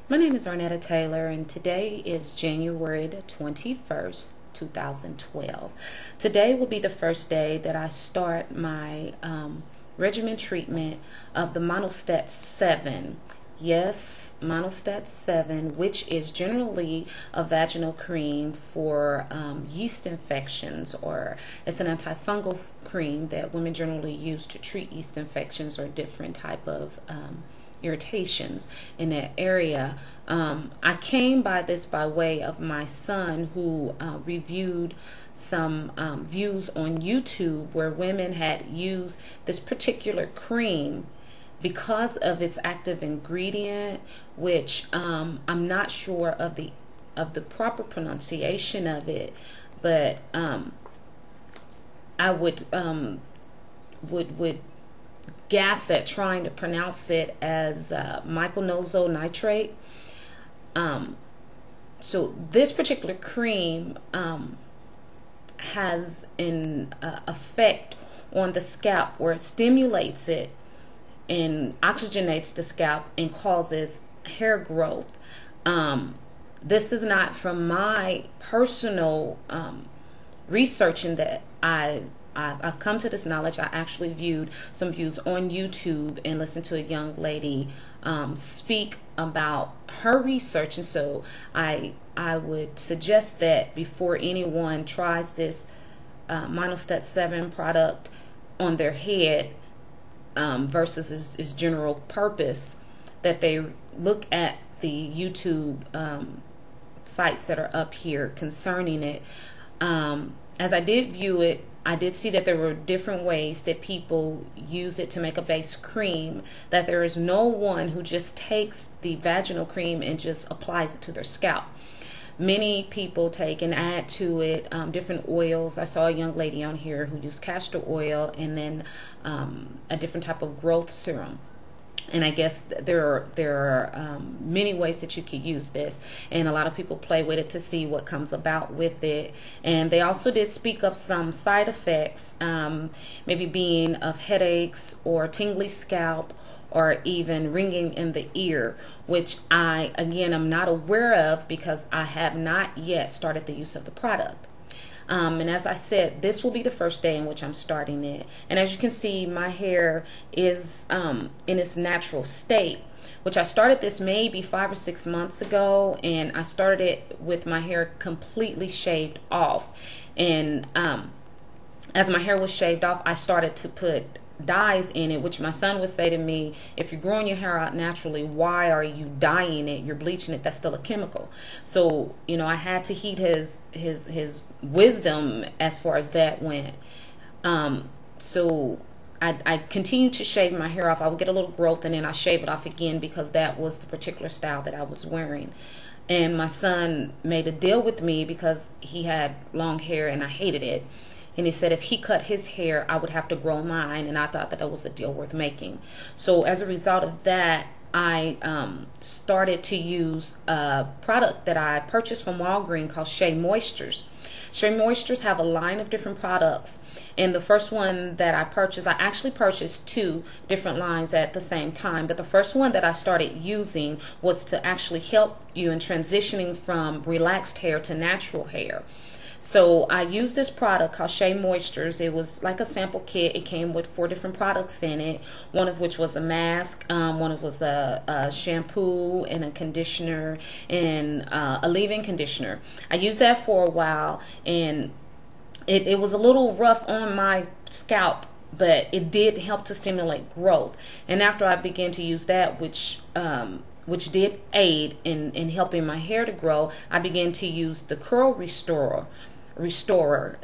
My name is Arnetta Taylor, and today is January the 21st, 2012. Today will be the first day that I start my regimen treatment of the Monistat 7. Yes, Monistat 7, which is generally a vaginal cream for yeast infections, or it's an antifungal cream that women generally use to treat yeast infections or different type of irritations in that area. I came by this by way of my son, who reviewed some views on YouTube where women had used this particular cream because of its active ingredient, which I'm not sure of the proper pronunciation of it, but I would gas at trying to pronounce it as myconosal nitrate. So this particular cream has an effect on the scalp where it stimulates it and oxygenates the scalp and causes hair growth. This is not from my personal researching that I've come to this knowledge. I actually viewed some views on YouTube and listened to a young lady speak about her research, and so I would suggest that before anyone tries this Monistat 7 product on their head versus its general purpose, that they look at the YouTube sites that are up here concerning it. As I did view it, I did see that there were different ways that people use it to make a base cream, that there is no one who just takes the vaginal cream and just applies it to their scalp. Many people take and add to it different oils. I saw a young lady on here who used castor oil and then a different type of growth serum. And I guess there are many ways that you could use this, and a lot of people play with it to see what comes about with it. And they also did speak of some side effects, maybe being of headaches or tingly scalp or even ringing in the ear, which I, again, am not aware of because I have not yet started the use of the product. And as I said, this will be the first day in which I'm starting it. And as you can see, my hair is in its natural state, which I started this maybe 5 or 6 months ago, and I started it with my hair completely shaved off. And as my hair was shaved off, I started to put dyes in it, which my son would say to me, if you're growing your hair out naturally, why are you dyeing it? You're bleaching it. That's still a chemical. So, you know, I had to heed his wisdom as far as that went. So I continued to shave my hair off. I would get a little growth and then I shave it off again because that was the particular style that I was wearing. And my son made a deal with me because he had long hair and I hated it. And he said if he cut his hair, I would have to grow mine, and I thought that was a deal worth making. So as a result of that, I started to use a product that I purchased from Walgreens called Shea Moistures. Shea Moistures have a line of different products, and the first one that I purchased, I actually purchased 2 different lines at the same time, but the first one that I started using was to actually help you in transitioning from relaxed hair to natural hair. So I used this product called Shea Moistures. It was like a sample kit. It came with 4 different products in it, one of which was a mask, one of was a shampoo and a conditioner and a leave-in conditioner. I used that for a while, and it was a little rough on my scalp, but it did help to stimulate growth. And after I began to use that, which did aid in helping my hair to grow, I began to use the curl restorer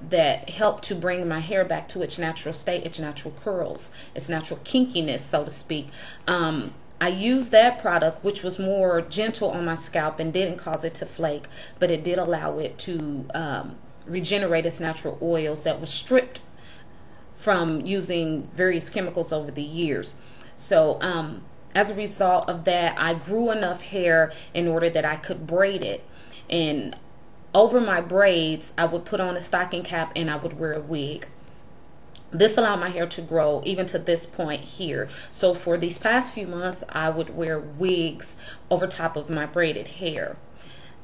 that helped to bring my hair back to its natural state, its natural curls, its natural kinkiness, so to speak. I used that product, which was more gentle on my scalp and didn't cause it to flake, but it did allow it to regenerate its natural oils that was stripped from using various chemicals over the years. So as a result of that, I grew enough hair in order that I could braid it. And over my braids, I would put on a stocking cap and I would wear a wig. this allowed my hair to grow even to this point here. So for these past few months, I would wear wigs over top of my braided hair.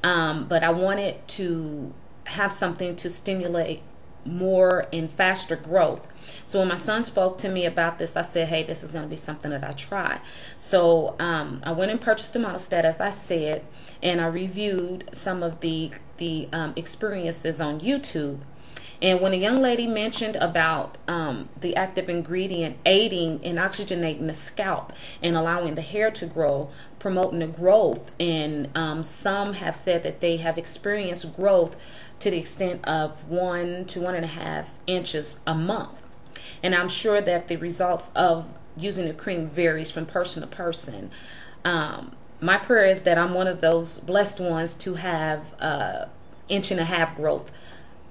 But I wanted to have something to stimulate more and faster growth. So when my son spoke to me about this, I said, hey, this is going to be something that I try. So I went and purchased a Monistat, as I said, and I reviewed some of the experiences on YouTube. And when a young lady mentioned about the active ingredient aiding in oxygenating the scalp and allowing the hair to grow, promoting the growth, and some have said that they have experienced growth to the extent of 1 to 1.5 inches a month. And I'm sure that the results of using the cream varies from person to person. My prayer is that I'm one of those blessed ones to have 1.5 inch growth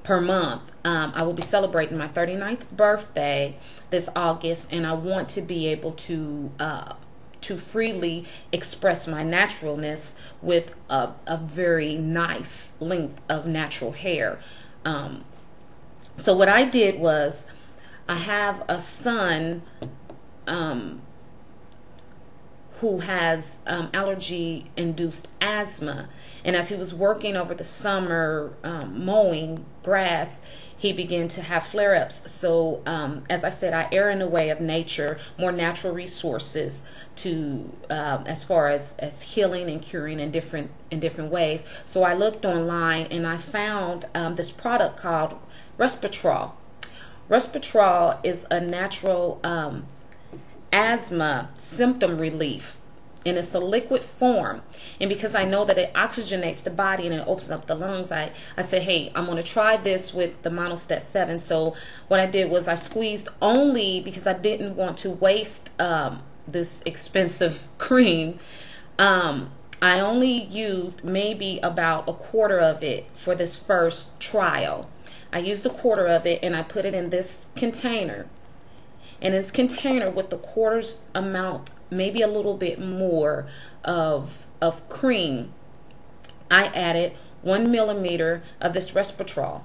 per month. I will be celebrating my 39th birthday this August, and I want to be able to freely express my naturalness with a very nice length of natural hair. So what I did was, I have a son who has allergy-induced asthma, and as he was working over the summer mowing grass, he began to have flare-ups. So as I said, I err in the way of nature, more natural resources to as far as healing and curing in different ways. So I looked online and I found this product called Resveratrol. Resveratrol is a natural asthma symptom relief, and it's a liquid form. And because I know that it oxygenates the body and it opens up the lungs, I said, hey, I'm going to try this with the Monistat 7. So what I did was I squeezed only, because I didn't want to waste this expensive cream, I only used maybe about 1/4 of it for this first trial. I used 1/4 of it and I put it in this container. And this container with the 1/4 amount, maybe a little bit more of cream, I added 1 millimeter of this Resveratrol.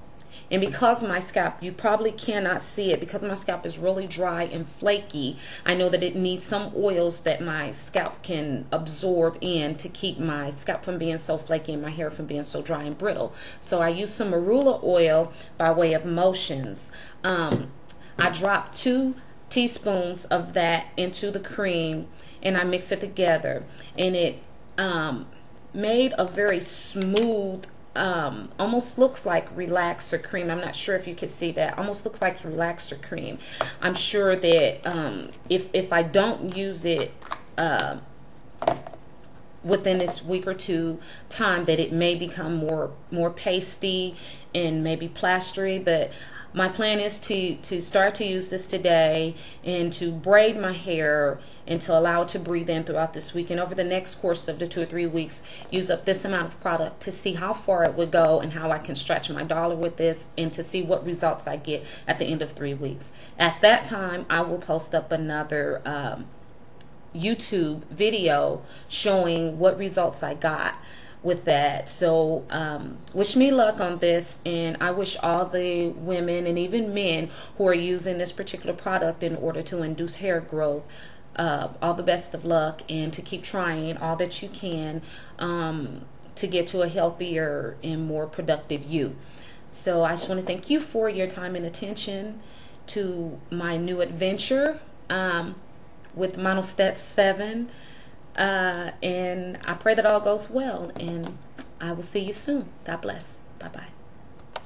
And because my scalp, you probably cannot see it, because my scalp is really dry and flaky, I know that it needs some oils that my scalp can absorb in to keep my scalp from being so flaky and my hair from being so dry and brittle. So I use some marula oil by way of motions. I dropped 2 teaspoons of that into the cream and I mixed it together, and it made a very smooth, almost looks like relaxer cream. I'm not sure if you can see that. Almost looks like relaxer cream. I'm sure that if I don't use it within this week or two time, that it may become more pasty and maybe plastery. But my plan is to start to use this today and to braid my hair and to allow it to breathe in throughout this week. And over the next course of the 2 or 3 weeks, use up this amount of product to see how far it would go and how I can stretch my dollar with this, and to see what results I get at the end of 3 weeks. At that time, I will post up another YouTube video showing what results I got with that. So wish me luck on this, and I wish all the women and even men who are using this particular product in order to induce hair growth all the best of luck, and to keep trying all that you can to get to a healthier and more productive you. So I just want to thank you for your time and attention to my new adventure with Monistat 7. And I pray that all goes well, and I will see you soon. God bless. Bye-bye.